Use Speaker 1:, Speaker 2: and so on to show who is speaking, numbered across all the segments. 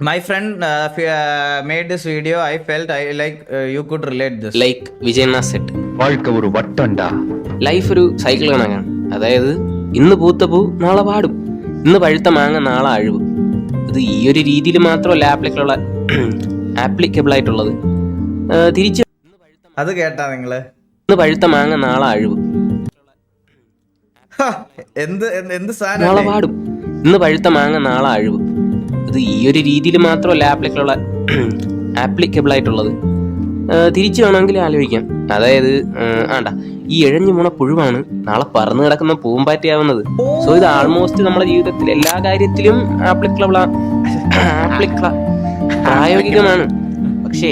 Speaker 1: My friend made this video. I felt you could relate this.
Speaker 2: Like വിജയണ്ണ set
Speaker 3: வாழ்க்கை ஒரு வட்டம்டா.
Speaker 2: Life ഒരു cycle കണക്കാണ്. അതായത് ഇന്ന് പൂത്ത പൂ നാളെ പാടും, ഇന്ന് പഴുത്ത മാങ്ങ നാളെ അഴിവ്. ഇത് ഈ ഒരു രീതിയിൽ മാത്രമല്ല ആപ്ലിക്കബിൾ ആയിട്ടുള്ളത്. തിരിച്ച്
Speaker 1: അത് കേട്ടാ നിങ്ങള്?
Speaker 2: ഇന്ന് പഴുത്ത മാങ്ങ നാളെ അഴിവ്,
Speaker 1: എന്ത് എന്ത്
Speaker 2: നാളെ പാടും, ഇന്ന് പഴുത്ത മാങ്ങ നാളെ അഴിവ്. ഇത് ഈ ഒരു രീതിയിൽ മാത്രമല്ല ആപ്ലിക്കബിൾ ആയിട്ടുള്ളത്. തിരിച്ചു വേണമെങ്കിൽ ആലോചിക്കാം. അതായത് ഈ ഇഴഞ്ഞു പോണ പുഴുവാണ് നാളെ പറന്നു കിടക്കുന്ന പൂമ്പാറ്റയാവുന്നത്. സോ ഇത് ആൾമോസ്റ്റ് നമ്മുടെ ജീവിതത്തിൽ എല്ലാ കാര്യത്തിലും പ്രായോഗികമാണ്. പക്ഷേ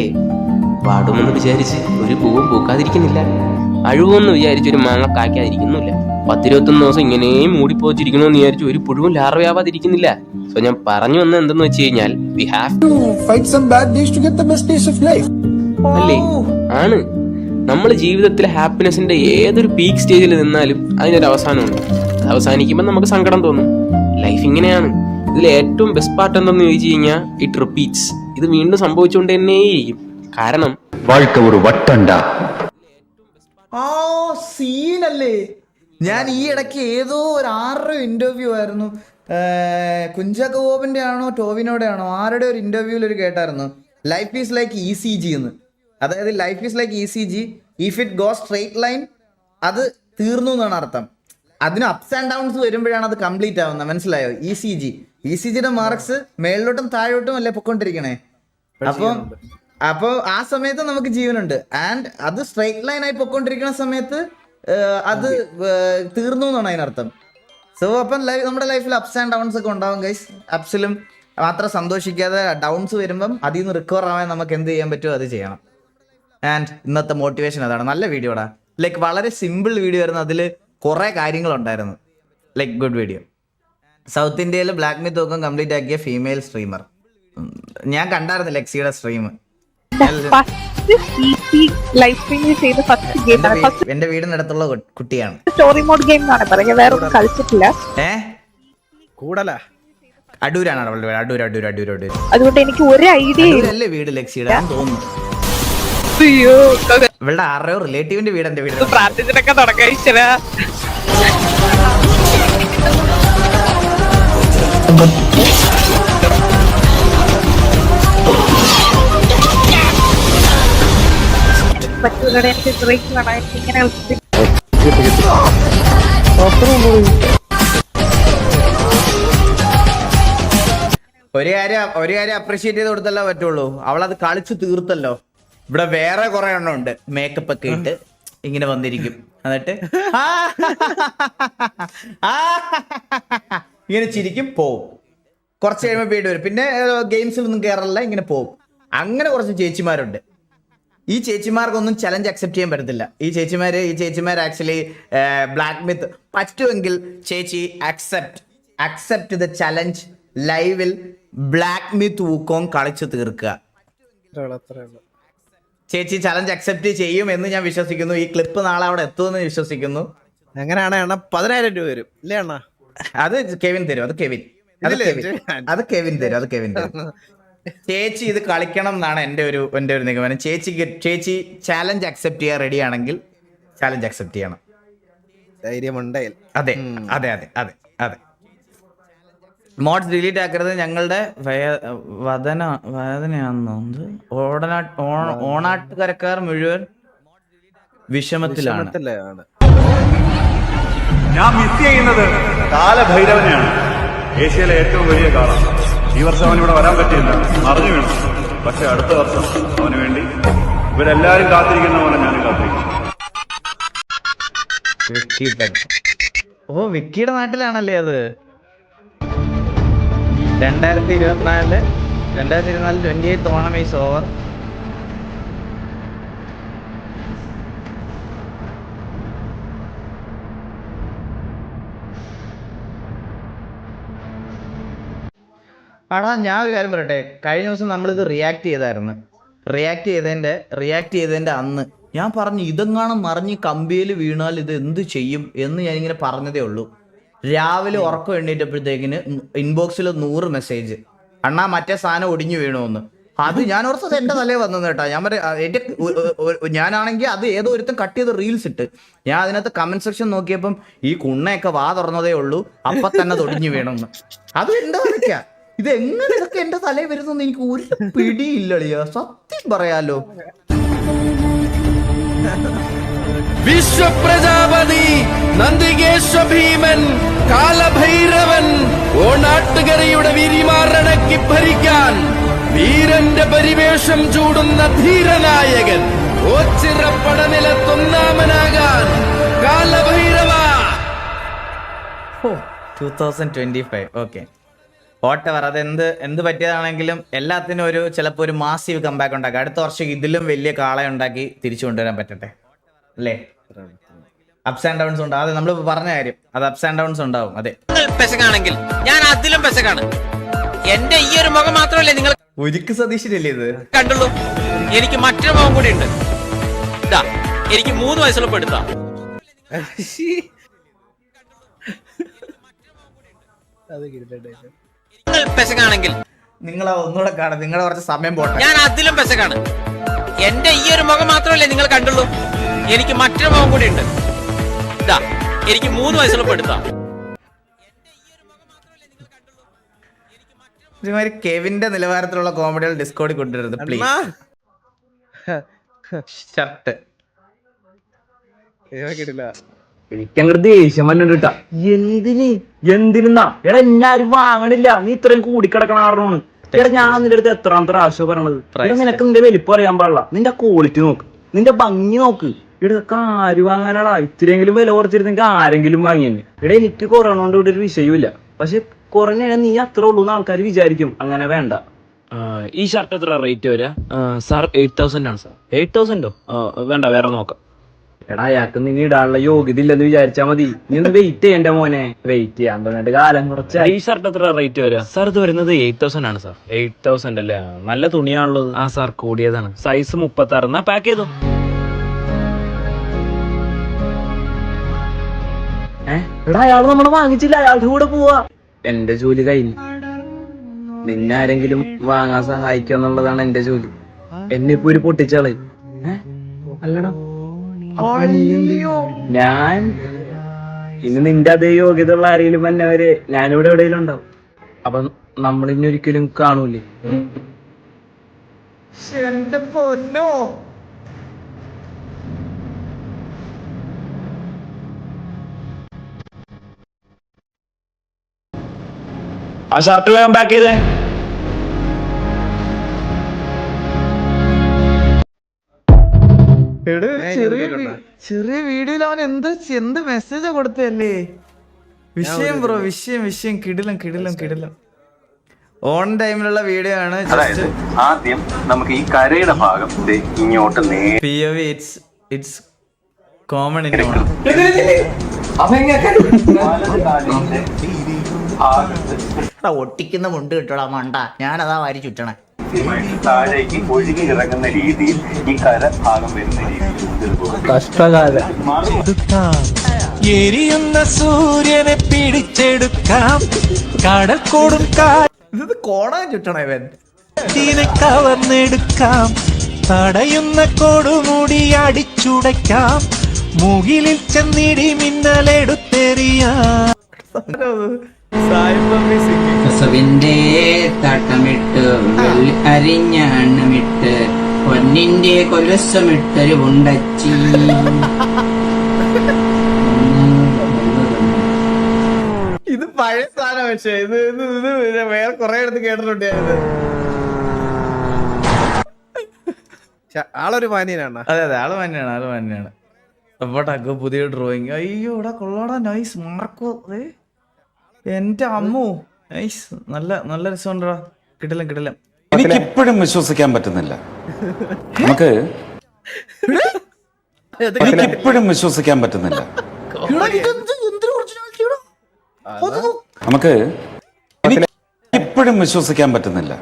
Speaker 2: പാടുമെന്ന് വിചാരിച്ച് ഒരു പൂവും പൂക്കാതിരിക്കുന്നില്ല, അഴിവെന്ന് വിചാരിച്ച് ഒരു മാങ്ങ കായ്ക്കാതിരിക്കുന്നില്ല, 10-21 ദിവസം ഇങ്ങനെയും മൂടിപ്പോച്ചിരിക്കണമെന്ന് വിചാരിച്ച് ഒരു പുഴുവും ലാർവയാവാതിരിക്കുന്നില്ല. സോ ഞാൻ പറഞ്ഞു വന്നത് എന്തെന്ന് വെച്ച് കഴിഞ്ഞാൽ we have to fight some bad days to get the best days of life. അല്ലേ? ആണ്. നമ്മൾ ജീവിതത്തിലെ ഹാപ്പിനെസിന്റെ ഏതൊരു പീക്ക് സ്റ്റേജിൽ നിന്നാലും അതിനൊരു അവസാനമുണ്ട്. അത് അവസാനിക്കുമ്പോൾ നമുക്ക് സങ്കടം തോന്നും. ലൈഫ് ഇങ്ങനെയാണ്. ഇതിൽ ഏറ്റവും ബെസ്റ്റ് പാർട്ട് എന്തെന്ന് ചോദിച്ചു കഴിഞ്ഞാൽ ഇറ്റ് റിപ്പീറ്റ്സ്. ഇത് വീണ്ടും സംഭവിച്ചുകൊണ്ട് തന്നെയിരിക്കും. കാരണം
Speaker 3: வாழ்க்கை ஒரு வட்டம்டா.
Speaker 1: സീനല്ലേ? ഞാൻ ഈ ഇടയ്ക്ക് ഏതോ ഒരു 6 ഇന്റർവ്യൂ ആയിരുന്നു, കുഞ്ചാക്ക ബോബന്റെ ആണോ ടോവിനോടെ ആണോ ആരുടെ ഒരു ഇന്റർവ്യൂവിൽ ഒരു കേട്ടായിരുന്നു, ലൈഫ് ഈസ് ലൈക്ക് ECG എന്ന്. അതായത് life is like ECG, if it go straight line അത് തീർന്നു എന്നാണ് അർത്ഥം. അതിന് അപ്സ് ആൻഡ് ഡൗൺസ് വരുമ്പോഴാണ് അത് കംപ്ലീറ്റ് ആവുന്നത്. മനസ്സിലായോ? ECGയുടെ മാർക്സ് മേളിലോട്ടും താഴോട്ടും അല്ലേ പൊക്കോണ്ടിരിക്കണേ. അപ്പോൾ ആ സമയത്ത് നമുക്ക് ജീവനുണ്ട്. ആൻഡ് അത് സ്ട്രെയിറ്റ് ലൈൻ ആയി പൊക്കോണ്ടിരിക്കുന്ന സമയത്ത് അത് തീർന്നു എന്നാണ് അതിനർത്ഥം. സോ അപ്പം നമ്മുടെ ലൈഫിൽ അപ്സ് ആൻഡ് ഡൗൺസ് ഒക്കെ ഉണ്ടാവും ഗൈസ്. അപ്സിലും മാത്രം സന്തോഷിക്കാതെ ഡൗൺസ് വരുമ്പം അതിൽ നിന്ന് റിക്കവർ ആവാൻ നമുക്ക് എന്ത് ചെയ്യാൻ പറ്റുമോ അത് ചെയ്യണം. ആൻഡ് ഇന്നത്തെ മോട്ടിവേഷൻ അതാണ്. നല്ല വീഡിയോടാ. ലൈക്ക് വളരെ സിമ്പിൾ വീഡിയോ ആയിരുന്നു. അതിൽ കുറേ കാര്യങ്ങളുണ്ടായിരുന്നു. Like good video. സൗത്ത് ഇന്ത്യയിൽ ബ്ലാക്ക് മിത്ത് ഒക്കെ കംപ്ലീറ്റ് ആക്കിയ ഫീമെയിൽ സ്ട്രീമർ. ഞാൻ കണ്ടായിരുന്നു ലെക്സിയുടെ സ്ട്രീം. എന്റെ വീടിനടുത്തുള്ള കുട്ടിയാണ്.
Speaker 4: സ്റ്റോറി മോഡ് ഗെയിം എന്നാണ് പറയുക, വേറെ ഒന്നും കളിച്ചിട്ടില്ല.
Speaker 1: അടൂരാണ് അവളുടെ അടൂർ.
Speaker 4: അതുകൊണ്ട് എനിക്ക് ഒരു ഐഡിയ
Speaker 1: അല്ലേ വീട് ലെക്സിയുടെ തോന്നുന്നു. ഇവളുടെ ആരോ റിലേറ്റീവിന്റെ വീട് എന്റെ വീട്.
Speaker 4: പ്രാർത്ഥിച്ചിട്ടൊക്കെ തുടങ്ങാൻ പറ്റൂലടെ. എനിക്ക് ബ്രേക്ക് വേണം. എനിക്ക് ഇങ്ങനെ
Speaker 1: ഒരു കാര്യം അപ്രീഷിയേറ്റ് ചെയ്ത് കൊടുത്തല്ലോ പറ്റുള്ളൂ. അവളത് കളിച്ചു തീർത്തല്ലോ. ഇവിടെ വേറെ കുറെ എണ്ണം ഉണ്ട് മേക്കപ്പ് ഒക്കെ ഇട്ട് ഇങ്ങനെ വന്നിരിക്കും. എന്നിട്ട് ഇങ്ങനെ ചിരിക്കും, പോവും. കുറച്ച് കഴിയുമ്പോൾ വീട് വരും. പിന്നെ ഗെയിംസിലൊന്നും കയറില്ല, ഇങ്ങനെ പോവും. അങ്ങനെ കുറച്ച് ചേച്ചിമാരുണ്ട്. ഈ ചേച്ചിമാർക്കൊന്നും ചലഞ്ച് അക്സെപ്റ്റ് ചെയ്യാൻ പറ്റത്തില്ല. ഈ ചേച്ചിമാർ ആക്ച്വലി ബ്ലാക്ക് മിത്ത് പറ്റുമെങ്കിൽ ചേച്ചി അക്സെപ്റ്റ് ദ ചലഞ്ച്. ലൈവിൽ ബ്ലാക്ക് മിത്ത് വൂക്കോങ് കളിച്ചു തീർക്കുക. ചേച്ചി ചലഞ്ച് അക്സെപ്റ്റ് ചെയ്യും എന്ന് ഞാൻ വിശ്വസിക്കുന്നു. ഈ ക്ലിപ്പ് നാളെ അവിടെ എത്തുമെന്ന് വിശ്വസിക്കുന്നു.
Speaker 5: അങ്ങനെയാണ് 10,000 രൂപ വരും ഇല്ലേ അണ്ണ?
Speaker 1: അത് കെവിൻ തരും. അത് കെവിൻ തരും. ചേച്ചി ഇത് കളിക്കണം എന്നാണ് എൻ്റെ ഒരു നിഗമനം. ചേച്ചി ചാലഞ്ച് അക്സെപ്റ്റ് ചെയ്യാൻ റെഡി ആണെങ്കിൽ ചാലഞ്ച് അക്സെപ്റ്റ് ചെയ്യണം.
Speaker 5: ധൈര്യമുണ്ടെങ്കിൽ.
Speaker 1: അതെ. മോഡ്സ് ഡിലീറ്റ് ആക്കരുത്. ഞങ്ങളുടെ വേദനയാണെന്ന് തോന്നുന്നത്. ഓണാട്ടുകരക്കാർ മുഴുവൻ വിഷമത്തിലാണ്.
Speaker 6: ഞാൻ മിസ് ചെയ്യുന്നത് കാലഭൈരവനെയാണ്. ഏഷ്യയിലെ ഏറ്റവും വലിയ കാലം. ഈ വർഷം അവൻ ഇവിടെ വരാൻ പറ്റിയില്ല, അറിഞ്ഞു വീണു. പക്ഷെ അടുത്ത വർഷം അവന് വേണ്ടി ഇവരെല്ലാരും കാത്തിരിക്കുന്ന പോലെ ഞാനും കാത്തിരിക്കുന്നു.
Speaker 1: വിക്കിയുടെ നാട്ടിലാണല്ലേ അത്? 2024 28th ഓണം ഈസ് ഓവർ. ഞാൻ ഒരു കാര്യം പറയട്ടെ. കഴിഞ്ഞ ദിവസം നമ്മളിത് റിയാക്ട് ചെയ്തതിൻ്റെ അന്ന് ഞാൻ പറഞ്ഞു ഇതെങ്ങാനും മറിഞ്ഞ് കമ്പിയിൽ വീണാൽ ഇത് എന്ത് ചെയ്യും എന്ന് ഞാനിങ്ങനെ പറഞ്ഞതേ ഉള്ളൂ. രാവിലെ ഉറക്കം എണ്ണീറ്റപ്പോഴത്തേക്കിന് ഇൻബോക്സിൽ 100 മെസ്സേജ്. അണ്ണാ മറ്റേ സാധനം ഒടിഞ്ഞു വീണോന്ന്. അത് ഞാൻ ഓർത്തത് എന്റെ തലേ വന്നു കേട്ടോ. ഞാൻ എന്റെ ഞാനാണെങ്കിൽ അത് ഏതോ ഒരുത്തും കട്ട് ചെയ്ത് റീൽസ് ഇട്ട്, ഞാൻ അതിനകത്ത് കമന്റ് സെക്ഷൻ നോക്കിയപ്പം ഈ കുണ്ണയൊക്കെ വാ തുറന്നതേ ഉള്ളൂ, അപ്പൊ തന്നെ തൊടിഞ്ഞു വീണമെന്ന്. അത് എന്റെ തലയ്ക്കാ. ഇത് എങ്ങനെ ഇതൊക്കെ എന്റെ തലയിൽ വരുന്നെന്ന് എനിക്ക് ഒരു പിടിയില്ലളിയോ, സത്യം പറയാലോ.
Speaker 7: വിശ്വപ്രജാപതി, നന്ദികേശ ഭീമൻ, കാലഭൈരവൻ, ഓണാട്ടുകരയുടെ വിരിമാറടക്കി ഭരിക്കാൻ വീരന്റെ പരിവേഷം ചൂടുന്ന ധീരനായകൻ, ഓച്ചിറപ്പടനിലത്തൊന്നാമനാകാൻ കാലഭൈരവ.
Speaker 1: 2025 ഓക്കെ ഓട്ടവർ. അത് എന്ത് പറ്റിയതാണെങ്കിലും എല്ലാത്തിനും ഒരു ചിലപ്പോൾ ഒരു മാസീവ് കമ്പാക്ക് ഉണ്ടാക്കാം. അടുത്ത വർഷം ഇതിലും വലിയ കാള ഉണ്ടാക്കി തിരിച്ചു കൊണ്ടുവരാൻ പറ്റട്ടെ അല്ലേ. അപ്സ് ആൻഡ് ഡൗൺസ് ഉണ്ടാവും, അത് നമ്മൾ പറഞ്ഞ കാര്യം. അത് അപ്സ് ആൻഡ് ഡൗൺസ് ഉണ്ടാവും. അതെ,
Speaker 8: പെശകാണെങ്കിൽ ഞാൻ അതിലും പെശകാണ്. എന്റെ ഈ ഒരു മുഖം മാത്രമല്ലേ നിങ്ങൾ
Speaker 1: ഒരിക്കൽ സതീഷിനല്ലേ ഇത്
Speaker 8: കണ്ടുള്ളൂ. എനിക്ക് മറ്റൊരു മുഖം കൂടി ഉണ്ട്. ഇതാ, എനിക്ക് 3 വയസ്സുള്ള പെടുത്താം. പെശകാണെങ്കിൽ
Speaker 1: നിങ്ങളാ ഒന്നുകൂടെ കാണാം. നിങ്ങളെ കുറച്ച് സമയം പോട്ടെ.
Speaker 8: ഞാൻ അതിലും പെശകാണ്. എന്റെ ഈ ഒരു മുഖം മാത്രമല്ലേ നിങ്ങൾ കണ്ടുള്ളൂ. എനിക്ക് മറ്റൊരു മുഖം കൂടി ഉണ്ട്. ഇതാ, എനിക്ക് 3 വയസ്സുള്ള പെടുത്താം.
Speaker 1: ഇതുമാതിരി കെവിന്റെ നിലവാരത്തിലുള്ള കോമഡികൾ ഡിസ്കോഡിൽ കൊണ്ടുവരുന്നത് പ്ലീസ്. ഷർട്ട്
Speaker 5: കിട്ടില്ല.
Speaker 9: എനിക്കങ്ങോട്ട് ദേഷ്യം വന്നിട്ടാ. എന്തിനാ എടാ എന്നാരും വാങ്ങണില്ല, നീ ഇത്രയും കൂടിക്കിടക്കണ കാരണമാണ്. എടാ ഞാൻ നിന്റെ അടുത്ത് എത്രാമത്തെ പ്രാവശ്യം പറയണത്, എടാ നിനക്ക് നിന്റെ വലിപ്പം അറിയാൻ പാടില്ല, നിന്റെ ക്വാളിറ്റി നോക്ക്, നിന്റെ ഭംഗി നോക്ക്. ഇടതൊക്കെ ആര് വാങ്ങാനാടാ? ഇത്തിരിയെങ്കിലും വില കുറച്ചിരുന്നെങ്കിൽ ആരെങ്കിലും വാങ്ങിയെന്നെ. ഇവിടെ എനിക്ക് കുറയണോണ്ട് ഇവിടെ ഒരു വിഷയമില്ല, പക്ഷെ കുറഞ്ഞ നീ അത്ര ഉള്ളൂ എന്ന് ആൾക്കാർ വിചാരിക്കും. അങ്ങനെ വേണ്ട. ഈ ഷർട്ട് എത്ര റേറ്റ് വരാ? സാർ 8000 ആണ് സാർ. 8000ഓ? വേണ്ട, വേറെ നോക്കാം. എടാ അയാൾക്ക് നീ ഇടാനുള്ള യോഗ്യത ഇല്ലെന്ന് വിചാരിച്ചാ മതി. നീ ഒന്ന് വെയിറ്റ് ചെയ്യണ്ട മോനെ. വെയിറ്റ് ചെയ്യാൻ പറഞ്ഞിട്ട് കാലം കുറച്ച്. ഈ ഷർട്ട് എത്ര റേറ്റ് വരാ? സാർ ഇത് വരുന്നത് 8000 ആണ് സാർ. 8000 അല്ലേ? നല്ല തുണിയാണുള്ളത്. ആ സാർ കൂടിയതാണ്. സൈസ് 36. എന്നാ പാക്ക് ചെയ്തോ. എടാ അയാൾ നമ്മളെ വാങ്ങിച്ചില്ല, അയാളുടെ കൂടെ പോവാ. എന്റെ ജോലി കഴിഞ്ഞു. നിന്നെ ആരെങ്കിലും വാങ്ങാൻ സഹായിക്കുക എന്നുള്ളതാണ് എന്റെ ജോലി. എന്നെ ഇപ്പൊ ഒരു പൊട്ടിച്ചാളെ. അല്ലടാ ഞാൻ ഇന്ന് നിന്റെ അതേ യോഗ്യത ഉള്ള ആരെങ്കിലും വന്നവരെ ഞാനിവിടെ എവിടെയെങ്കിലും ഉണ്ടാവും. അപ്പൊ നമ്മൾ ഇനി ഒരിക്കലും കാണൂലേ.
Speaker 1: എന്റെ പൊന്നോ,
Speaker 9: ആ ഷർട്ട് വേഗം പാക്ക് ചെയ്തേ.
Speaker 1: ചെറിയ വീഡിയോയിൽ അവൻ എന്ത് മെസ്സേജാ കൊടുത്തല്ലേ. വിഷയം ബ്രോ, വിഷയം കിടിലം. ഓൺ ടൈമിലുള്ള വീഡിയോ ആണ്.
Speaker 3: ആദ്യം നമുക്ക് ഈ കരയുടെ ഭാഗം ഇങ്ങോട്ട്
Speaker 1: POV it's common in on. ഒട്ടിക്കുന്ന മുണ്ട് കിട്ടോടാ മണ്ട, ഞാനതാ വാരി ചുറ്റണേ.
Speaker 3: താഴേക്ക് ഒഴുകി ഇറങ്ങുന്ന രീതിയിൽ ഈ കര ഭാഗം വരുന്ന രീതിയിൽ
Speaker 9: കഷ്ടകാലം.
Speaker 7: എരിയുന്ന സൂര്യനെ പിടിച്ചെടുക്കാം, കടൽക്കോടും
Speaker 1: ഇത് കോണാൻ ചുറ്റണേ ഇവൻ.
Speaker 7: കാറ്റിനെ കവർന്നെടുക്കാം, തടയുന്ന കൊടുമുടി അടിച്ചുടയ്ക്കാം, മുകിലിൽ ചെന്നിടി മിന്നലെടുത്തെറിയാം.
Speaker 10: കസവിന്റെ തട്ടമിട്ട് അരിഞ്ഞ എണ്ണമിട്ട് പൊന്നിന്റെ കൊലസമിട്ടൊരു ഉണ്ടച്ചി.
Speaker 1: ഇത് പഴയ സാധനം, പക്ഷേ ഇത് വേറെ കുറെ അടുത്ത് കേട്ടിട്ടുണ്ട് ഞാനിത്.
Speaker 5: ആളൊരു മാന്യനാണ്.
Speaker 1: അതെ ആള് മാന്യാണ്. അപ്പോട്ടൊക്കെ പുതിയ ഡ്രോയിങ്. അയ്യോ ഇവിടെ കൊള്ളാടാ, നൈസ് മാർക്കോ. എന്റെ അമ്മു, നൈസ്. നല്ല രസമുണ്ടാ. കിടിലം.
Speaker 11: എനിക്ക് ഇപ്പോഴും വിശ്വസിക്കാൻ പറ്റുന്നില്ല. നമുക്ക് ഇപ്പോഴും വിശ്വസിക്കാൻ പറ്റുന്നില്ല. നമുക്ക് ഇപ്പോഴും വിശ്വസിക്കാൻ പറ്റുന്നില്ല.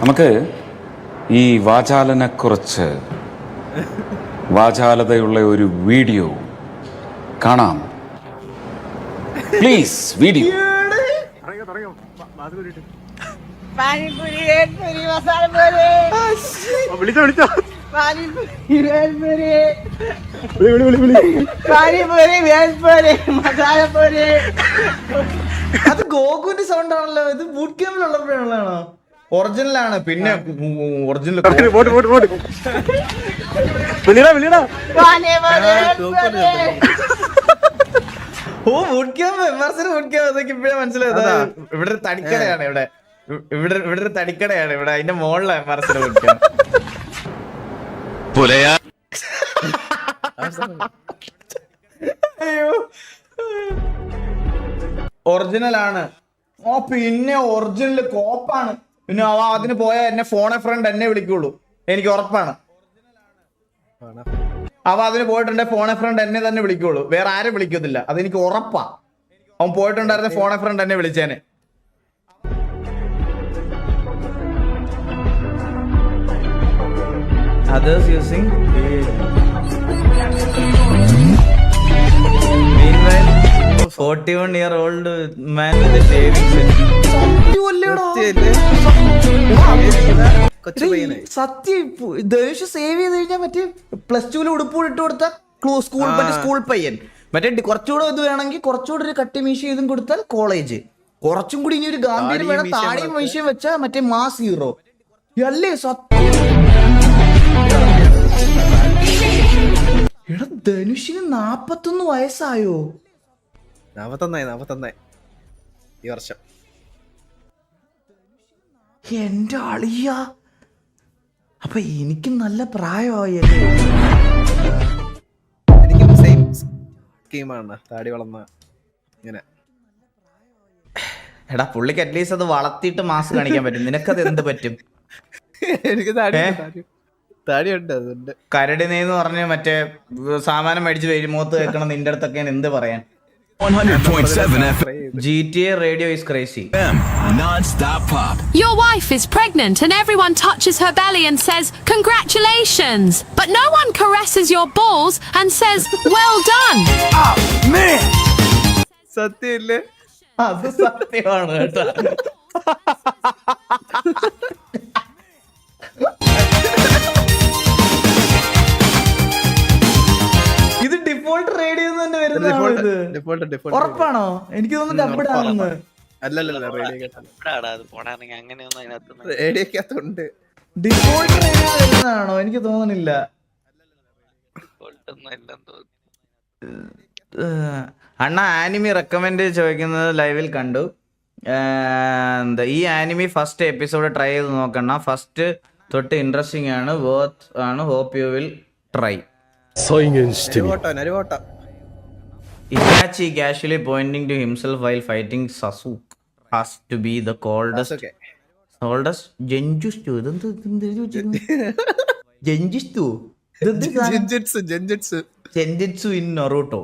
Speaker 11: നമുക്ക് ഈ വാചാലനെക്കുറിച്ച് വാചാലതയുള്ള ഒരു വീഡിയോ കാണാം. Please video.
Speaker 4: പാനിപൂരി വേൽപൂരി മസാലപൂരി
Speaker 6: വിളിച്ചോ
Speaker 4: പാനിപൂരി വേൽപൂരി പാനിപൂരി വേൽപൂരി മസാലപൂരി.
Speaker 1: അത് ഗോകുവിന്റെ സൗണ്ട് ആണല്ലോ. ഇത് ബൂട്ട് ക്യാമ്പിലുള്ളപ്പോഴാണോ? ഒറിജിനലാണ്. പിന്നെ ഒറിജിനൽ ഓ ബൂട്ട് ക്യാമ്പ് എംആർസിന് ബൂട്ട് ക്യാമ്പ്. അതൊക്കെ ഇപ്പഴേ മനസ്സിലായത്. ഇവിടെ ഒരു തടിക്കടയാണ്. ഇവിടെ ഒരു തടിക്കടയാണ് ഇവിടെ. അതിന്റെ മുകളിലാണ് എംആർസിന് ബൂട്ട് ക്യാമ്പ്. അയ്യോ ഒറിജിനൽ ആണ്. ഓ പിന്നെ ഒറിജിനൽ കോപ്പാണ്. പിന്നെ അതിന് പോയാൽ എന്നെ ഫോൺ എ ഫ്രണ്ട് എന്നെ വിളിക്കുള്ളൂ, എനിക്ക് ഉറപ്പാണ്. അതിന് പോയിട്ടുണ്ടെ ഫോൺ എ ഫ്രണ്ട് എന്നെ തന്നെ വിളിക്കുള്ളൂ, വേറെ ആരും വിളിക്കത്തില്ല. അതെനിക്ക് ഉറപ്പാ. അവൻ പോയിട്ടുണ്ടായിരുന്ന ഫോൺ എ ഫ്രണ്ട് എന്നെ വിളിച്ചേനെ. Others using meanwhile 41-year-old man with a shaving set. സത്യം ധനുഷ് സേവ് ചെയ്ത് കഴിഞ്ഞാൽ മറ്റേ +2 ഉടുപ്പ് ഇട്ട് കൊടുത്ത സ്കൂൾ പയ്യൻ. മറ്റേ കുറച്ചുകൂടെ ഇത് വേണമെങ്കിൽ കുറച്ചുകൂടെ ഒരു കട്ടി മീശ ഇതും കൊടുത്താൽ കോളേജ്. കുറച്ചും കൂടി ഇനി ഒരു ഗാംഭീര്യം വേണം. താടിയും മീശയും വെച്ചാൽ മറ്റേ മാസ് ഹീറോ അല്ലേ? സത്യം. എടാ ധനുഷിന് 41 വയസ്സായോ?
Speaker 5: 41 ഈ വർഷം.
Speaker 1: എന്റെ അളിയ, അപ്പൊ എനിക്ക് നല്ല പ്രായമായല്ലേ?
Speaker 5: എനിക്കും സെയിം സ്കീമാണ്. താടി വളർന്ന ഇങ്ങനെ.
Speaker 1: എടാ പുള്ളിക്ക് അറ്റ്ലീസ്റ്റ് അത് വളർത്തിയിട്ട് മാസ് കാണിക്കാൻ പറ്റും. നിനക്കത് എന്ത് പറ്റും?
Speaker 5: എനിക്ക് താടിയുണ്ട്. അതുണ്ട്.
Speaker 1: കരടിനെന്ന് പറഞ്ഞ് മറ്റേ സാമാനം മേടിച്ച് മുഖത്ത് വെക്കണം. നിന്റെ അടുത്തൊക്കെ എന്ത് പറയാൻ?
Speaker 12: 100.7 FM.
Speaker 1: GTA radio is crazy.
Speaker 12: Non-stop pop.
Speaker 13: Your wife is pregnant and everyone touches her belly and says, "Congratulations." But no one caresses your balls and says, "Well done."
Speaker 12: Oh, man.
Speaker 5: സത്യല്ലേ?
Speaker 1: അത് സത്യമാണ് കേട്ടോ. ഇത് default radio തന്നെ വരുന്നത് ഉറപ്പാണോ? എനിക്ക് തോന്നുന്നു ഡബ്ബിടാണെന്ന്.
Speaker 5: റേഡിയോക്കകത്തുണ്ട്.
Speaker 1: Default radio വരുന്നതാണോ? എനിക്ക് തോന്നുന്നില്ല. അണ്ണ ആനിമി റെക്കമെൻഡ് ചോദിക്കുന്നത് ലൈവിൽ കണ്ടു. എന്താ ഈ ആനിമി ഫസ്റ്റ് എപ്പിസോഡ് ട്രൈ ചെയ്ത് നോക്കണ. ഫസ്റ്റ് തൊട്ട് ഇൻട്രസ്റ്റിംഗ് ആണ്, വർത്ത് ആണ്. Hope you will try. Itachi casually pointing to himself while fighting Sasuke has to be the coldest Genjutsu. Genjutsu in Naruto.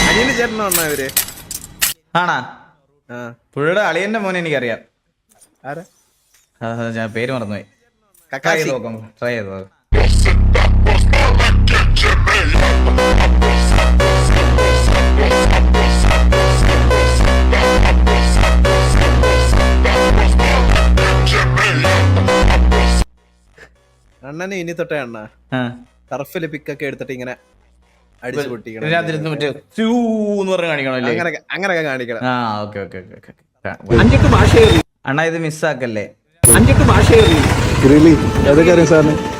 Speaker 5: അനിയന് ചേട്ടനാണോ ഇവര്?
Speaker 1: ആണാ? പുള്ളിയുടെ അളിയന്റെ മോനെ എനിക്കറിയാം.
Speaker 5: ആരാ?
Speaker 1: ഞാൻ പേര് മറന്നുപോയി. ട്രൈ ചെയ്ത് നോക്കാം.
Speaker 5: അണ്ണനെ ഇനി തൊട്ടേ അണ്ണ ടർഫില് പിക്കൊക്കെ എടുത്തിട്ട് ഇങ്ങനെ അടിച്ചു പൊട്ടിക്കണം. അങ്ങനെയൊക്കെ കാണിക്കണം.
Speaker 1: അണ്ണാ ഇത് മിസ്സാക്കല്ലേ.
Speaker 14: 5 ഭാഷ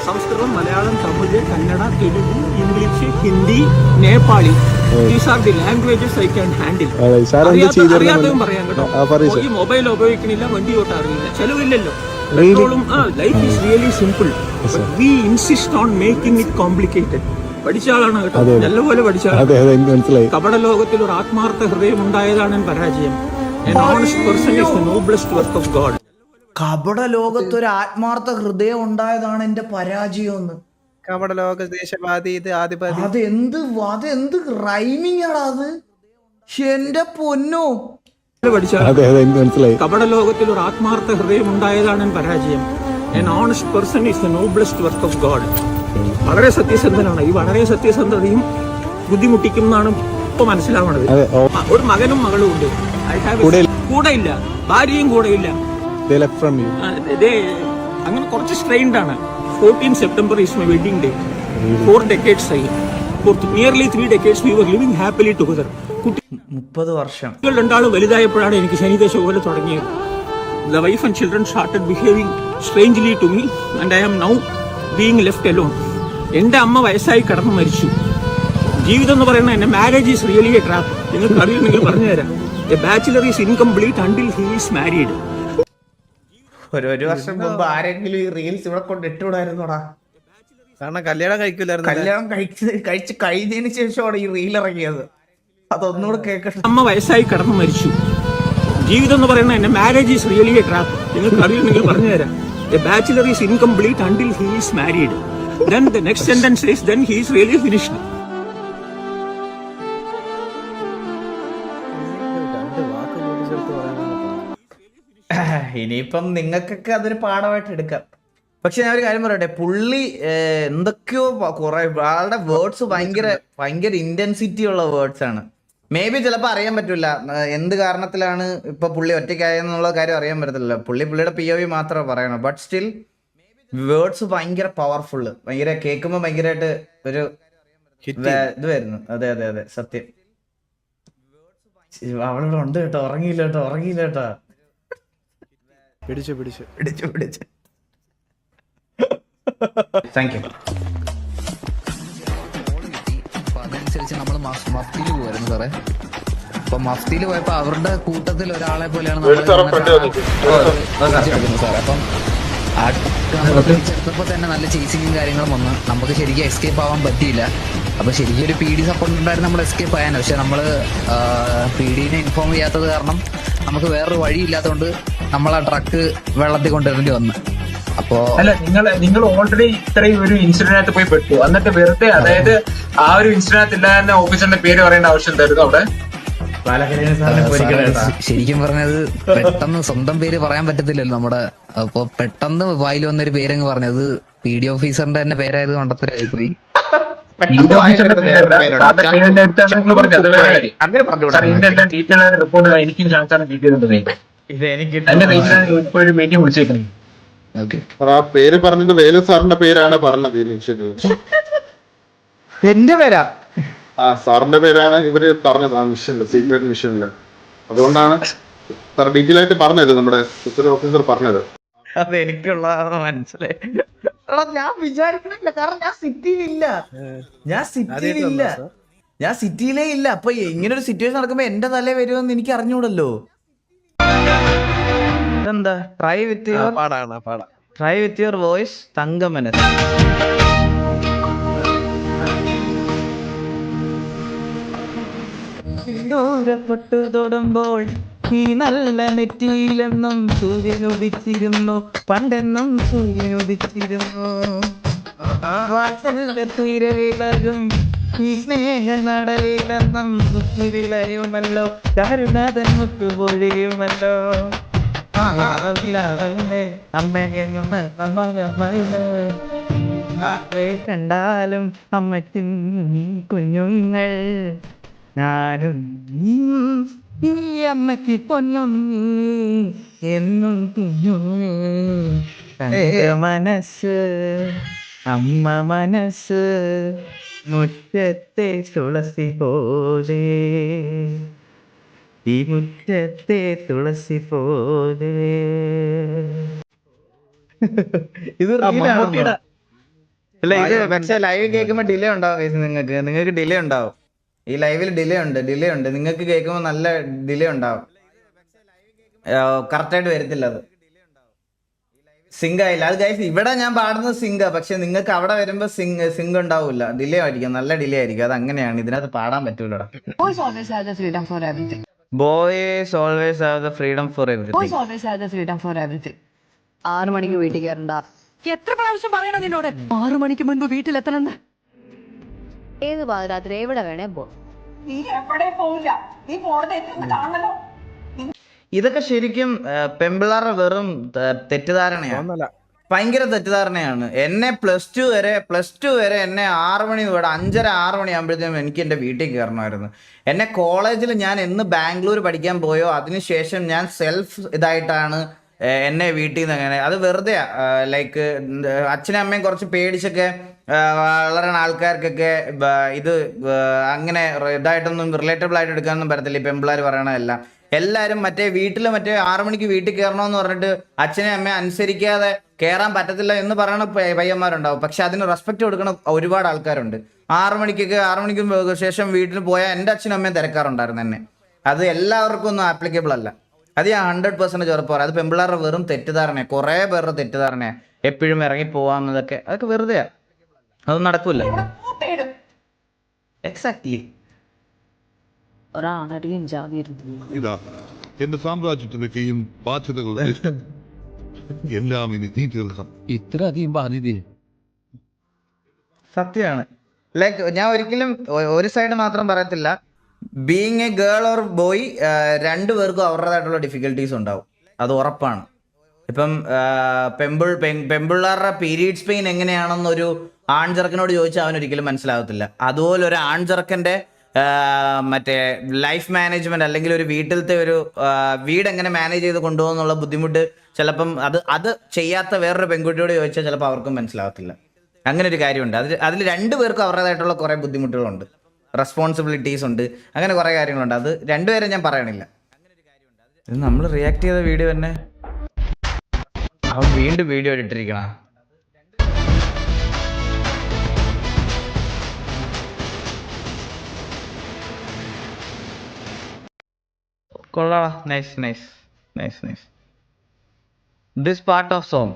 Speaker 14: Sanskrit, Malayalam, Tamil, Kannada, Telugu, English, Hindi, Nepali. These are the languages I can handle. അറിയാത്തതും പറയാൻ കേട്ടോ. ഈ മൊബൈൽ ഉപയോഗിക്കണില്ല, വണ്ടി ഓട്ടം അറിയില്ല, ചെലവില്ലല്ലോ. Life is really simple. We insist on making it complicated. പഠിച്ച ആളാണ് കേട്ടോ, നല്ലപോലെ പഠിച്ച ആളാണ്. കപട ലോകത്തിൽ ഒരു ആത്മാർത്ഥ ഹൃദയം ഉണ്ടായതാണ് പരാജയം. An honest person is the noblest work of God.
Speaker 1: കപട ലോകത്തൊരു ആത്മാർത്ഥ ഹൃദയം ഉണ്ടായതാണ് എന്റെ പരാജയം എന്ന്.
Speaker 5: കപട ലോക ദേശവാദി ഇത് ആദിപതി.
Speaker 1: അതെന്ത് റൈമിംഗ് ആടാ അത്. എന്റെ പൊന്നോ,
Speaker 14: കപട ലോകത്തിൽ ഒരു ആത്മാർത്ഥ ഹൃദയം ഉണ്ടായതാണ് പരാജയം. An honest person is the noblest work of God. വളരെ സത്യസന്ധനാണ്. ഈ വളരെ സത്യസന്ധതയും ബുദ്ധിമുട്ടിക്കും എന്നാണ് ഇപ്പൊ മനസ്സിലാവണത്. ഒരു മകനും മകളും ഉണ്ട്. I have കൂടെ ഇല്ല, ഭാര്യയും കൂടെ ഇല്ല. അങ്ങനെ കുറച്ച് സ്ട്രെയിൻഡ് ആണ്. 14 September is my wedding day. 4 decades ആയി. For nearly 3 decades we were living happily together.
Speaker 1: 30 വർഷം.
Speaker 14: കുട്ടികൾ രണ്ടാളും വലുതായപ്പോഴാണ് എനിക്ക് ശനിദശ പോലെ തുടങ്ങിയത്. The wife and children started behaving strangely to me and I am now being left alone. എൻ്റെ അമ്മ വയസ്സായി കടന്നു മരിച്ചു. ജീവിതം എന്ന് പറയുന്നത് എന്നെ marriage is really A trap. നിങ്ങൾക്ക് അറിയുമെങ്കിൽ പറഞ്ഞു തരാം. A bachelor is incomplete until he is married.
Speaker 1: ഒരു വർഷം മുമ്പ് ആരെങ്കിലും ഈ റീൽസ് ഇവിടെ കൊണ്ട് ഇട്ടുകൂടായിരുന്നോടാ?
Speaker 5: കാരണം കല്യാണം കഴിക്കില്ലായിരുന്നു.
Speaker 1: കല്യാണം കഴിച്ച് കഴിഞ്ഞതിന് ശേഷമാണ് ഈ റീൽ ഇറങ്ങിയത്. അതൊന്നുകൂടെ കേൾക്കട്ടെ.
Speaker 14: അമ്മ വയസ്സായി കടന്നു മരിച്ചു. ജീവിതം എന്ന് പറയുന്നത് എന്നെ marriage is really A trap. നിങ്ങൾക്ക് അറിയുമെങ്കിൽ പറഞ്ഞു തരാം. A bachelor is incomplete until he is married. Then the next sentence says then he is really finished.
Speaker 1: ഇനിയിപ്പം നിങ്ങൾക്കൊക്കെ അതൊരു പാഠമായിട്ട് എടുക്കാം. പക്ഷെ ഞാൻ ഒരു കാര്യം പറയട്ടെ, പുള്ളി എന്തൊക്കെയോ കുറെ ആളുടെ വേർഡ്സ് ഭയങ്കര ഇന്റൻസിറ്റി ഉള്ള വേർഡ്സ് ആണ്. മേ ബി ചിലപ്പോൾ അറിയാൻ പറ്റില്ല എന്ത് കാരണത്തിലാണ് ഇപ്പൊ പുള്ളി ഒറ്റയ്ക്കായെന്നുള്ള കാര്യം അറിയാൻ പറ്റത്തില്ല. പുള്ളിയുടെ POV മാത്രമേ പറയണം. ബട്ട് സ്റ്റിൽ വേർഡ്സ് ഭയങ്കര പവർഫുള്ള്, ഭയങ്കര കേൾക്കുമ്പോൾ ഭയങ്കരമായിട്ട് ഒരു ഇത് വരുന്നു. അതെ അതെ അതെ സത്യം. അവളിവിടെ ഉണ്ട് കേട്ടോ, ഉറങ്ങിയില്ല കേട്ടോ. പിടിച്ചു. Thank you.
Speaker 10: അതനുസരിച്ച് നമ്മൾ മഫ്തിയിൽ പോയിരുന്നു സാറേ. അപ്പൊ മഫ്തിയിൽ പോയപ്പോ അവരുടെ കൂട്ടത്തിൽ ഒരാളെ പോലെയാണ് സാറേ. അപ്പം ചെറുപ്പത്തിൽ തന്നെ നല്ല ചേസിങ്ങും കാര്യങ്ങളും വന്ന് നമുക്ക് ശരിക്കും എസ്കേപ്പ് ആവാൻ പറ്റിയില്ല. അപ്പൊ ശരിക്കും ഒരു PD സപ്പോർട്ട് ഉണ്ടായിരുന്നു നമ്മൾ എസ്കേപ്പ് ആയാൻ. പക്ഷെ നമ്മള് PDനെ ഇൻഫോം ചെയ്യാത്തത് കാരണം നമുക്ക് വേറൊരു വഴി ഇല്ലാത്തതുകൊണ്ട് നമ്മൾ ആ ട്രക്ക് വെള്ളത്തിൽ കൊണ്ടുവരേണ്ടി വന്നു. അപ്പോ
Speaker 14: നിങ്ങൾ ഓൾറെഡി ഇത്രയും ഒരു ഇൻസിഡന്റിനകത്ത് പോയി പെട്ടു. എന്നിട്ട് വെറുതെ, അതായത് ആ ഒരു ഇൻസിഡന്റ് ഇല്ലാതെ ഓഫീസറിന്റെ പേര് പറയേണ്ട ആവശ്യം എന്തായിരുന്നു അവിടെ?
Speaker 10: ശരിക്കും പറഞ്ഞത് പെട്ടെന്ന് സ്വന്തം പേര് പറയാൻ പറ്റത്തില്ലല്ലോ നമ്മുടെ. അപ്പൊ പെട്ടെന്ന് വായിൽ വന്നൊരു പേരങ്ങ് പറഞ്ഞത് PD ഓഫീസറിന്റെ തന്നെ പേരായത് കൊണ്ടത്തരായി പോയി.
Speaker 14: എനിക്കും ചാൻസാണ് കിട്ടിയത്. മീറ്റിംഗ് വിളിച്ചേക്കുന്നത്.
Speaker 6: ആ പേര് പറഞ്ഞത് വേലു സാറിന്റെ പേരാണ് പറഞ്ഞത്.
Speaker 1: എന്റെ പേരാ?
Speaker 6: ആ സാറിന്റെ പേരാണ് ഇവര് പറഞ്ഞത് ആ മിഷനില്, സീക്രട്ട് മിഷനില്. അതുകൊണ്ടാണ് സാർ ഡീറ്റെയിൽ ആയിട്ട് പറഞ്ഞത്, നമ്മുടെ ഓഫീസർ പറഞ്ഞത്.
Speaker 1: അത് എനിക്കുള്ള മനസ്സിലായി. ഞാൻ വിചാരിക്കുന്നില്ല, കാരണം ഞാൻ സിറ്റിയിലേ ഇല്ല. അപ്പൊ ഇങ്ങനെ ഒരു സിറ്റുവേഷൻ നടക്കുമ്പോ എന്റെ തലേ വരുമെന്ന് എനിക്ക് അറിഞ്ഞൂടല്ലോ. എന്താ ട്രൈ വിത്ത് യുവർ വോയിസ് തങ്കമനസ്. ദൂരപ്പെട്ടു തൊടുമ്പോൾ ഈ നല്ല നെറ്റിയിലെന്നും സൂര്യനുദിച്ചിരുന്നു, പണ്ടെന്നും സൂര്യനുദിച്ചിരുന്നു. തീരവിളകും ഈ സ്നേഹ നടയിലെന്നും വിളയുമല്ലോ, കരുണാതൻ മുക്ക് പൊഴിയുമല്ലോ. കണ്ടാലും അമ്മയ്ക്കും കുഞ്ഞുങ്ങൾ, ഞാനും ഈ അമ്മയ്ക്ക് പൊന്നും എന്നും കുഞ്ഞു. മനസ്സ് അമ്മ മനസ്സ് മുറ്റത്തെ തുളസി പോലെ, ഈ മുറ്റത്തെ തുളസി പോലെ. ഇത് അല്ല, ഇത് പക്ഷെ ലൈവ് കേൾക്കുമ്പോ ഡിലേ ഉണ്ടാവും. നിങ്ങൾക്ക് ഡിലേ ഉണ്ടാവും. ഈ ലൈവിൽ ഡിലേ ഉണ്ട്. നിങ്ങൾക്ക് കേൾക്കുമ്പോൾ നല്ല ഡിലേ ഉണ്ടാവും. കറക്റ്റായിട്ട് വരത്തില്ല. അത് സിങ്ക് ആയില്ല. അത് ഗൈസ് ഇവിടെ ഞാൻ പാടുന്നത് സിങ്കാ, പക്ഷെ നിങ്ങൾക്ക് അവിടെ വരുമ്പോ സിങ്ക് ഉണ്ടാവില്ല. ഡിലേ ആയിരിക്കും, നല്ല ഡിലേ ആയിരിക്കും. അത് അങ്ങനെയാണ്, ഇതിനകത്ത് പാടാൻ പറ്റൂലടാ. Boys always have the freedom for everything. Boys always have the freedom for everything.
Speaker 15: 6 മണിക്ക് വീട്ടിൽ കയറണ്ട. എത്ര പ്രാവശ്യം പറയണം നിന്നോട് 6 മണിക്ക് മുൻപ് വീട്ടിലെത്തണം? ഏത് പാതിരാത്രി എവിടെ വേണേ പോ.
Speaker 1: ഇതൊക്കെ ശരിക്കും പെമ്പിള്ളാരുടെ വെറും തെറ്റിദ്ധാരണയാണ്. ഭയങ്കര തെറ്റിദ്ധാരണയാണ്. എന്നെ പ്ലസ് ടു വരെ എന്നെ 6 മണി ഇവിടെ 5:30-6 മണി ആകുമ്പോഴത്തേക്കും എനിക്ക് എൻ്റെ വീട്ടിൽ കയറണമായിരുന്നു. എന്നെ കോളേജിൽ ഞാൻ എന്ന് ബാംഗ്ലൂർ പഠിക്കാൻ പോയോ അതിനുശേഷം ഞാൻ സെൽഫ് ഇതായിട്ടാണ് എന്നെ വീട്ടിൽ നിന്ന് അങ്ങനെ. അത് വെറുതെ ലൈക്ക് അച്ഛനും അമ്മയും കുറച്ച് പേടിച്ചൊക്കെ വളരണ ആൾക്കാർക്കൊക്കെ ഇത് അങ്ങനെ ഇതായിട്ടൊന്നും റിലേറ്റബിൾ ആയിട്ട് എടുക്കാനൊന്നും പറ്റത്തില്ല. ഈ പെമ്പിള്ളാർ പറയണതെല്ലാം എല്ലാവരും മറ്റേ 6 മണിക്ക് വീട്ടിൽ കയറണമെന്ന് പറഞ്ഞിട്ട് അച്ഛനെ അമ്മയെ അനുസരിക്കാതെ കയറാൻ പറ്റത്തില്ല എന്ന് പറയുന്ന പയ്യന്മാരുണ്ടാവും. പക്ഷെ അതിന് റെസ്പെക്ട് കൊടുക്കുന്ന ഒരുപാട് ആൾക്കാരുണ്ട്. 6 മണിക്ക് ശേഷം വീട്ടിൽ പോയാൽ എൻ്റെ അച്ഛനും അമ്മയും തിരക്കാറുണ്ടായിരുന്നു എന്നെ. അത് എല്ലാവർക്കും ഒന്നും ആപ്ലിക്കബിൾ അല്ല. അത് ഞാൻ 100% ഉറപ്പ് പറയാം. അത് പെമ്പിള്ളാരുടെ വെറും തെറ്റിദ്ധാരണയാണ്, കുറേ പേരുടെ തെറ്റിദ്ധാരണയാണ്. എപ്പോഴും ഇറങ്ങി പോവാന്നതൊക്കെ അതൊക്കെ വെറുതെയാ, അതൊന്നും നടക്കൂല. എക്സാക്ട്ലി.
Speaker 6: ഇതാ എന്റെ സാമ്രാജ്യത്തിനൊക്കെയും ബാധ്യതകൾ എല്ലാം ഇനി നീ തീർക്കാം.
Speaker 10: ഇത്രയധികം ബാധ്യത
Speaker 1: സത്യമാണ്. ലൈക്ക് ഞാൻ ഒരിക്കലും ഒരു സൈഡ് മാത്രം പറയത്തില്ല. Being A girl or boy രണ്ടുപേർക്കും അവരുടേതായിട്ടുള്ള ഡിഫിക്കൽട്ടീസ് ഉണ്ടാവും, അത് ഉറപ്പാണ്. ഇപ്പം പെമ്പിള്ളാരുടെ പീരീഡ്സ് പെയിൻ എങ്ങനെയാണെന്നൊരു ആൺചെറുക്കനോട് ചോദിച്ചാൽ അവനൊരിക്കലും മനസ്സിലാകത്തില്ല. അതുപോലെ ഒരു ആൺചെറുക്കൻ്റെ മറ്റേ ലൈഫ് മാനേജ്മെന്റ് അല്ലെങ്കിൽ ഒരു വീട്ടിലത്തെ ഒരു വീട് എങ്ങനെ മാനേജ് ചെയ്ത് കൊണ്ടുപോകുന്നുള്ള ബുദ്ധിമുട്ട് ചിലപ്പം അത് ചെയ്യാത്ത വേറൊരു പെൺകുട്ടിയോട് ചോദിച്ചാൽ ചിലപ്പോൾ അവർക്കും മനസ്സിലാകത്തില്ല. അങ്ങനെ ഒരു കാര്യമുണ്ട്. അതിൽ രണ്ടുപേർക്കും അവരുടേതായിട്ടുള്ള കുറേ ബുദ്ധിമുട്ടുകളുണ്ട്, റെസ്പോൺസിബിലിറ്റീസ് ഉണ്ട്, അങ്ങനെ കുറേ കാര്യങ്ങളുണ്ട്. അത് രണ്ടുപേരും ഞാൻ പറയണില്ല. ഇത് നമ്മൾ റിയാക്ട് ചെയ്ത വീഡിയോ തന്നെ അവൻ വീണ്ടും വീഡിയോ ഇട്ടിരിക്കണ. കൊള്ളാ. Nice. This part of song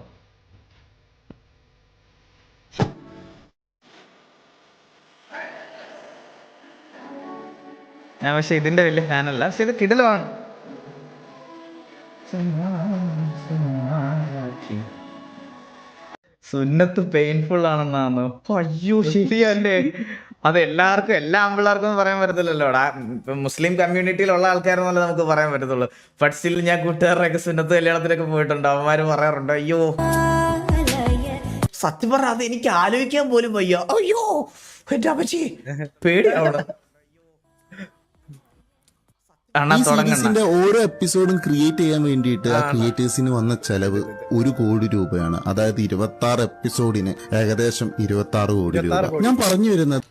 Speaker 1: ഞാൻ പക്ഷെ ഇതിന്റെ വലിയ ഫാനല്ല. പക്ഷെ ഇത് കിടിലമാണ്. സുന്നത്ത് പെയിൻഫുൾ ആണെന്നാണ്. അയ്യോ ശരിയല്ലേ. അത് എല്ലാവർക്കും എല്ലാ ആമ്പിള്ളേർക്കും പറയാൻ പറ്റത്തില്ലല്ലോ. മുസ്ലിം കമ്മ്യൂണിറ്റിയിലുള്ള ആൾക്കാരെന്നല്ലേ നമുക്ക് പറയാൻ പറ്റത്തുള്ളൂ. ബട്ട് സ്റ്റിൽ ഞാൻ കൂട്ടുകാരുടെയൊക്കെ സുന്നത്ത് കല്യാണത്തിലൊക്കെ പോയിട്ടുണ്ട്. അവന്മാര് പറയാറുണ്ട് അയ്യോ സത്യം പറഞ്ഞ അത് എനിക്ക് ആലോചിക്കാൻ പോലും വയ്യ. അയ്യോ എന്റെ അമ്മച്ചി പേടിയാവണം.
Speaker 16: ഈ സീരീസിന്റെ ഓരോ എപ്പിസോഡും ക്രിയേറ്റ് ചെയ്യാൻ വേണ്ടിയിട്ട് ആ ക്രിയേറ്റേഴ്സിന് വന്ന ചെലവ് 1 കോടി രൂപയാണ്. അതായത് 26 എപ്പിസോഡിന് ഏകദേശം 26 കോടി രൂപ. ഞാൻ പറഞ്ഞു വരുന്നത്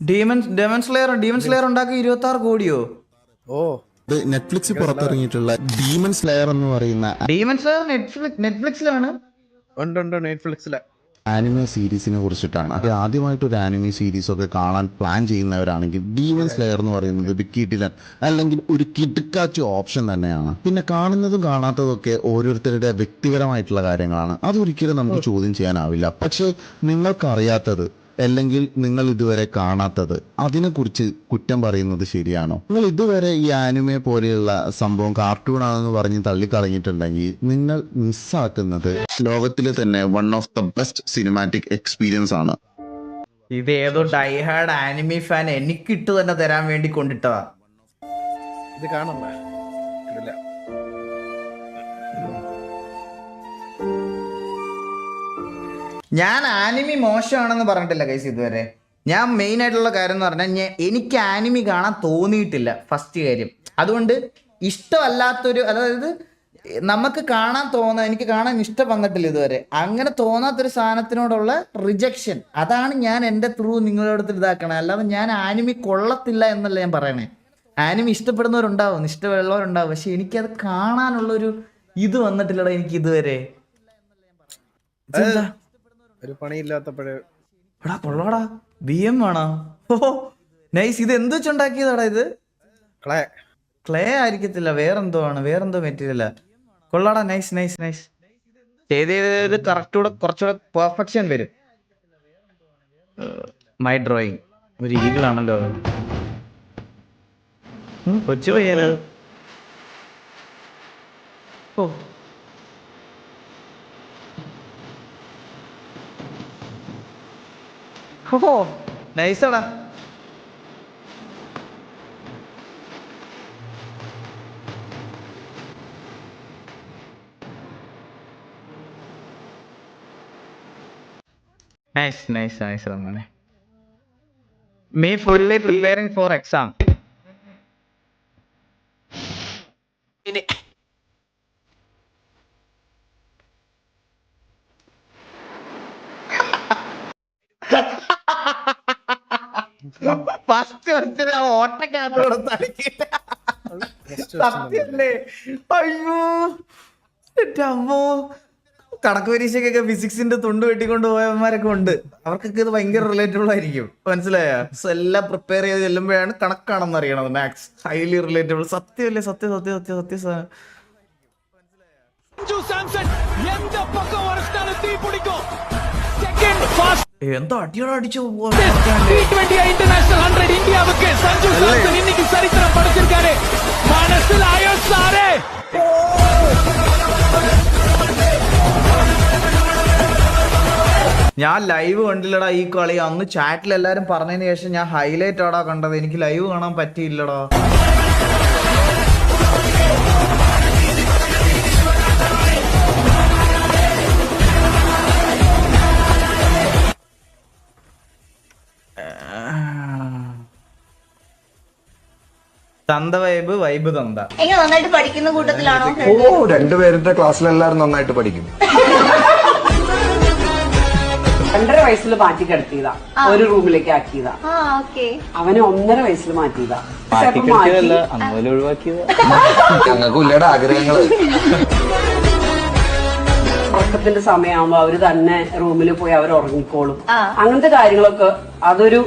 Speaker 1: ഡീമൺ സ്ലെയർ ഉണ്ടാക്കി 26 കോടിയോ?
Speaker 16: ഇത് നെറ്റ്ഫ്ലിക്സിൽ പുറത്തിറങ്ങിയിട്ടുള്ള ഡീമൺ സ്ലെയർ എന്ന് പറയുന്ന
Speaker 1: നെറ്റ്ഫ്ലിക്സിലാണ്.
Speaker 5: നെറ്റ്ഫ്ലിക്സിലെ
Speaker 16: ആനിമേ സീരീസിനെ കുറിച്ചിട്ടാണ്. അത് ആദ്യമായിട്ട് ഒരു ആനിമേ സീരീസ് ഒക്കെ കാണാൻ പ്ലാൻ ചെയ്യുന്നവരാണെങ്കിൽ ഡീമൺ സ്ലെയർ എന്ന് പറയുന്നത് ഒരു കിടിലൻ അല്ലെങ്കിൽ ഒരു കിടുക്കാച്ച ഓപ്ഷൻ തന്നെയാണ്. പിന്നെ കാണുന്നതും കാണാത്തതും ഒക്കെ ഓരോരുത്തരുടെ വ്യക്തിപരമായിട്ടുള്ള കാര്യങ്ങളാണ്. അതൊരിക്കലും നമുക്ക് ചോദ്യം ചെയ്യാനാവില്ല. പക്ഷെ നിങ്ങൾക്കറിയാത്തത് അല്ലെങ്കിൽ നിങ്ങൾ ഇതുവരെ കാണാത്തത് അതിനെക്കുറിച്ച് കുറ്റം പറയുന്നത് ശരിയാണോ? നിങ്ങൾ ഇതുവരെ ഈ ആനിമെ പോലെയുള്ള സംഭവം കാർട്ടൂണാണെന്ന് പറഞ്ഞ് തള്ളിക്കളഞ്ഞിട്ടുണ്ടെങ്കിൽ നിങ്ങൾ മിസ്സാക്കുന്നത് ലോകത്തിലെ തന്നെ one of the best cinematic experience ആണ്.
Speaker 1: ഇത് ഏതോ ഡൈഹാർഡ് ആനിമി ഫാൻ എനിക്കിട്ട് തന്നെ തരാൻ വേണ്ടി കൊണ്ടിട്ടതാ.
Speaker 5: ഇത് കാണണ്ട.
Speaker 1: ഞാൻ ആനിമി മോശമാണെന്ന് പറഞ്ഞിട്ടില്ല ഗൈസ് ഇതുവരെ. ഞാൻ മെയിൻ ആയിട്ടുള്ള കാര്യം എന്ന് പറഞ്ഞാൽ എനിക്ക് ആനിമി കാണാൻ തോന്നിയിട്ടില്ല, ഫസ്റ്റ് കാര്യം. അതുകൊണ്ട് ഇഷ്ടമല്ലാത്തൊരു, അതായത് നമുക്ക് എനിക്ക് കാണാൻ ഇഷ്ടം വന്നിട്ടില്ല ഇതുവരെ. അങ്ങനെ തോന്നാത്തൊരു സാധനത്തിനോടുള്ള റിജക്ഷൻ, അതാണ് ഞാൻ എൻ്റെ ത്രൂ നിങ്ങളോടത്ത് ഇതാക്കണേ. അല്ലാതെ ഞാൻ ആനിമി കൊള്ളത്തില്ല എന്നല്ല ഞാൻ പറയണേ. ആനിമി ഇഷ്ടപ്പെടുന്നവരുണ്ടാവും, ഇഷ്ടമുള്ളവരുണ്ടാവും. പക്ഷെ എനിക്കത് കാണാനുള്ളൊരു ഇത് വന്നിട്ടില്ലടാ എനിക്ക് ഇതുവരെ.
Speaker 5: ഒരു പണിയില്ലാത്തപ്പോഴേ
Speaker 1: കൊള്ളാടാ. BM ആണോ? ഓ നൈസ്. ഇത് എന്ത് വെച്ചുണ്ടാക്കിയതാടാ? ഇത് ക്ലേ ആയിരിക്കത്തില്ല, വേറെന്തോ മെറ്റീരിയലാ. കൊള്ളാടാ. നൈസ്. ചെയ്ത് കുറച്ചുകൂടെ പെർഫെക്ഷൻ വരും. മൈ ഡ്രോയിങ് ഒരു ഈഗിളാണല്ലോ. കൊച്ചു പയ്യന്. ഓ നൈസടാ. Nice, Ramane. Me fully preparing for exam. First ഓട്ടക്കാരോട് തളിക്കില്ല. സത്യല്ലേ? അയ്യോ എന്റെ അമ്മോ, കണക്ക് പരീക്ഷയ്ക്കൊക്കെ ഫിസിക്സിന്റെ തുണ്ട് വെട്ടിക്കൊണ്ട് പോയവന്മാരൊക്കെ ഉണ്ട്. അവർക്കൊക്കെ ഇത് ഭയങ്കര റിലേറ്റബിൾ ആയിരിക്കും, മനസ്സിലായ? സോ എല്ലാം പ്രിപ്പയർ ചെയ്ത് ചെല്ലുമ്പോഴാണ് കണക്കാണെന്ന് അറിയണത്. Maths highly relatable. സത്യമല്ലേ? സത്യം. എന്തോ അടിയോടെ അടിച്ചു ഞാൻ ലൈവ് കണ്ടില്ലടാ ഈ കളി. അന്ന് ചാറ്റിൽ എല്ലാരും പറഞ്ഞതിന് ശേഷം ഞാൻ ഹൈലൈറ്റ് ആടാ കണ്ടത്. എനിക്ക് ലൈവ് കാണാൻ പറ്റിയില്ലടാ. തന്ത വൈബ് തന്ത.
Speaker 15: നന്നായിട്ട് പഠിക്കുന്ന കൂട്ടത്തിലാണോ?
Speaker 17: രണ്ടുപേരുടെ ക്ലാസ്സിലെല്ലാരും നന്നായിട്ട് പഠിക്കും.
Speaker 4: 2.5 വയസ്സിൽ മാറ്റി കിടത്തിയതാ, ഒരു റൂമിലേക്ക് ആക്കിയതാ. അവനെ 1.5 വയസ്സിൽ മാറ്റിയതാ.
Speaker 17: ഞങ്ങൾക്കുള്ളയുടെ ആഗ്രഹങ്ങള്.
Speaker 4: ഉറക്കത്തിന്റെ സമയമാകുമ്പോ അവര് തന്നെ റൂമിൽ പോയി അവർ ഉറങ്ങിക്കോളും. അങ്ങനത്തെ കാര്യങ്ങളൊക്കെ അതൊരു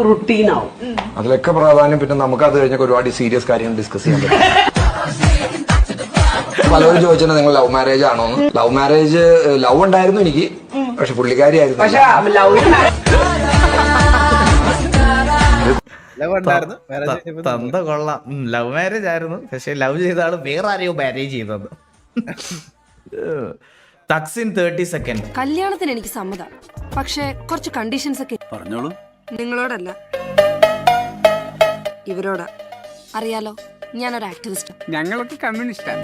Speaker 4: റുട്ടീനാവും.
Speaker 17: അതിലൊക്കെ പ്രാധാന്യം. പിന്നെ നമുക്ക് അത് കഴിഞ്ഞ ഒരുപാട് സീരിയസ് കാര്യങ്ങൾ ഡിസ്കസ് ചെയ്യാൻ പറ്റും. പലരും ചോദിച്ചിട്ടുണ്ട് നിങ്ങൾ ലവ് മാരേജ് ആണോ? ലവ് മാരേജ് ലവ് ഉണ്ടായിരുന്നു എനിക്ക്, പക്ഷെ പുള്ളിക്കാരിയായിരുന്നു.
Speaker 1: തന്ത കൊള്ളാം. ലവ് മാരേജ് ആയിരുന്നു, പക്ഷെ ലവ് ചെയ്ത ആള് വേറെ ആരെയോ മാരേജ് ചെയ്തത്. Thaksin 30 second.
Speaker 15: കല്യാണത്തിന് എനിക്ക് സമ്മതം, പക്ഷെ കുറച്ച് കണ്ടീഷൻസ് ഒക്കെ.
Speaker 12: പറഞ്ഞോളൂ.
Speaker 15: നിങ്ങളോടല്ല, ഇവരോടാ. അറിയാലോ, ഞാനൊരു ആക്ടിവിസ്റ്റ്.
Speaker 14: ഞങ്ങളൊക്കെ കമ്മ്യൂണിസ്റ്റാ.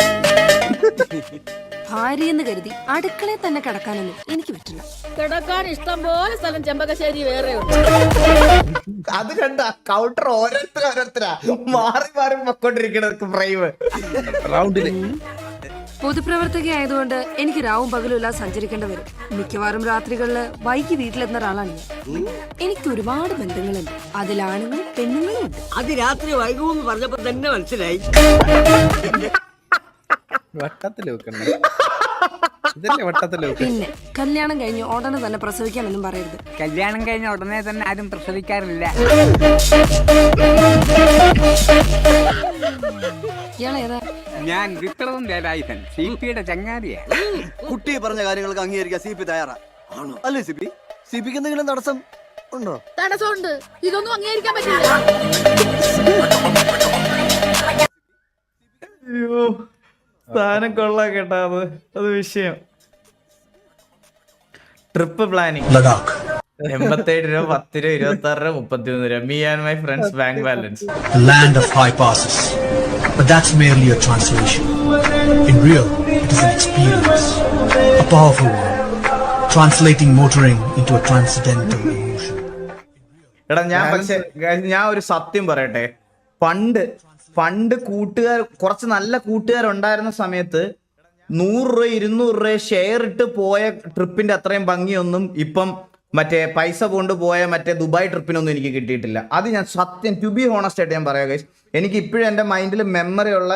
Speaker 15: ഭാര്യയെന്ന് കരുതി അടുക്കളയിൽ തന്നെ കിടക്കാനൊന്നും എനിക്ക് പറ്റില്ല.
Speaker 13: കിടക്കാൻ ഇഷ്ടം പോലെ സ്ഥലം ചെമ്പകശ്ശേരി വേറെ ഉണ്ട്.
Speaker 1: അത് കണ്ട കൗണ്ടർ ഓരോരുത്തരാ മാറി പൊക്കോണ്ടിരിക്കണ ഫ്രൈവ് റൗണ്ടില്.
Speaker 15: പൊതുപ്രവർത്തകയായതുകൊണ്ട് എനിക്ക് രാവും പകലും എല്ലാം സഞ്ചരിക്കേണ്ടി വരും. മിക്കവാറും രാത്രികളില് വൈകി വീട്ടിലെത്തുന്ന ഒരാളാണ് ഞാൻ. എനിക്ക് ഒരുപാട് ബന്ധങ്ങളുണ്ട്, അതിലാണുങ്ങളും പെണ്ണുങ്ങളും ഉണ്ട്.
Speaker 4: അത് രാത്രി വൈകുമെന്ന് പറഞ്ഞപ്പോ തന്നെ മനസ്സിലായി.
Speaker 15: പിന്നെ കല്യാണം കഴിഞ്ഞ് ഉടനെ തന്നെ പ്രസവിക്കാമെന്നും പറയരുത്.
Speaker 14: കല്യാണം കഴിഞ്ഞ ഉടനെ തന്നെ ആരും പ്രസവിക്കാറില്ല.
Speaker 15: ഇയാളേതാ?
Speaker 14: ഞാൻ വിപ്ലവം വേലായുധൻ, CP-യുടെ ചങ്ങാതിയാ.
Speaker 17: കുട്ടി പറഞ്ഞ കാര്യങ്ങൾക്ക് അംഗീകരിക്കാൻ CP തയ്യാറാ ആണോ? അല്ലേ CP? CPക്ക് എന്തെങ്കിലും തടസ്സം ഉണ്ടോ?
Speaker 13: തടസ്സമുണ്ട്. ഇതൊന്നും അംഗീകരിക്കാൻ പറ്റില്ല.
Speaker 1: അയ്യോ, സ്ഥാനം കൊള്ളാം കേട്ടാ. അത് വിഷയം. ട്രിപ്പ് പ്ലാനിങ് 87 രൂപ, 10 രൂപ, 26 രൂപ, 33 രൂപ. Me and my friends bank balance.
Speaker 7: The land of high passes. But that's merely a translation. In real, it is an experience. A powerful one. Translating motoring into a transcendental emotion.
Speaker 1: എടാ ഞാൻ ഒരു സത്യം പറയട്ടെ. പണ്ട് കുറച്ച് നല്ല കൂട്ടുകാരുണ്ടായിരുന്ന സമയത്ത് 100 രൂപ 200 രൂപ ഷെയർ ഇട്ട് പോയ ട്രിപ്പിന്റെ അത്രയും ഭംഗിയൊന്നും ഇപ്പം മറ്റേ പൈസ കൊണ്ടുപോയ മറ്റേ ദുബായ് ട്രിപ്പിനൊന്നും എനിക്ക് കിട്ടിയിട്ടില്ല. അത് ഞാൻ സത്യം ടു ബി ഹോണസ്റ്റ് ആയിട്ട് ഞാൻ പറയാം ഗൈസ്. എനിക്ക് ഇപ്പോഴും എൻ്റെ മൈൻഡിൽ മെമ്മറി ഉള്ള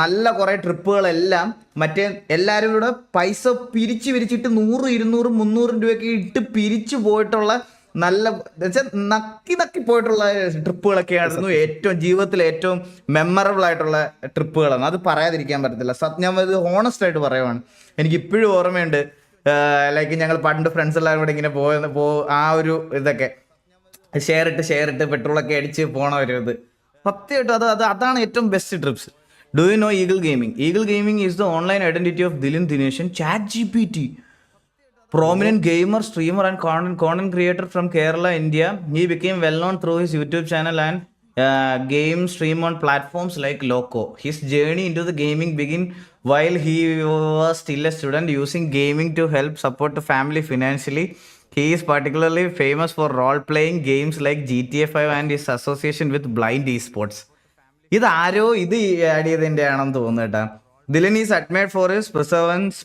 Speaker 1: നല്ല കുറേ ട്രിപ്പുകളെല്ലാം മറ്റേ എല്ലാവരും കൂടെ പൈസ പിരിച്ചിട്ട് 100 200 300 രൂപയൊക്കെ ഇട്ട് പിരിച്ചു പോയിട്ടുള്ള നല്ല നക്കി പോയിട്ടുള്ള ട്രിപ്പുകളൊക്കെ ആയിരുന്നു ജീവിതത്തിലെ ഏറ്റവും മെമ്മറബിൾ ആയിട്ടുള്ള ട്രിപ്പുകളാണ്. അത് പറയാതിരിക്കാൻ പറ്റത്തില്ല. ഞാൻ ഇത് ഹോണസ്റ്റ് ആയിട്ട് പറയുവാണ്. എനിക്ക് ഇപ്പോഴും ഓർമ്മയുണ്ട്. ലൈക്ക് ഞങ്ങൾ പണ്ട് ഫ്രണ്ട്സ് എല്ലാവരും കൂടെ ഇങ്ങനെ ആ ഒരു ഇതൊക്കെ ഷെയർ ഇട്ട് പെട്രോളൊക്കെ അടിച്ച് പോണ ഒരു ഇത് സത്യമായിട്ടും അതാണ് ഏറ്റവും best TRIPS. Do you know eagle gaming? Eagle gaming is the online identity of Dilin Dineshan, ChatGPT. Prominent gamer, streamer and content creator from Kerala, India. He became well known through his YouTube channel and game stream on platforms like Loco. His journey into the gaming began while he was still a student, using gaming to help support the family financially. He is particularly famous for role-playing games like GTA 5 and his association with blind esports. ഇത് ആരോ ഇത് add ചെയ്തതിന്റെ ആണെന്ന് തോന്നുന്നു കേട്ടാ. Dylan is admired for his perseverance,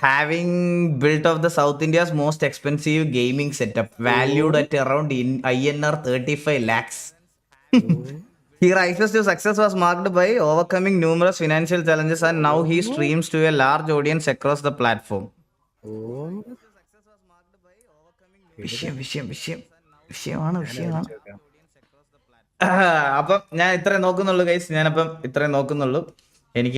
Speaker 1: having built of the South India's most expensive gaming setup, valued at around INR 35 lakhs. His rise to success was marked by overcoming numerous financial challenges, and now he streams to a large audience across the platform. വിഷയമാണ്. അപ്പം ഞാൻ ഇത്രേ നോക്കുന്നുള്ളൂ guys. ഞാനപ്പം ഇത്രേ നോക്കുന്നുള്ളൂ. എനിക്ക്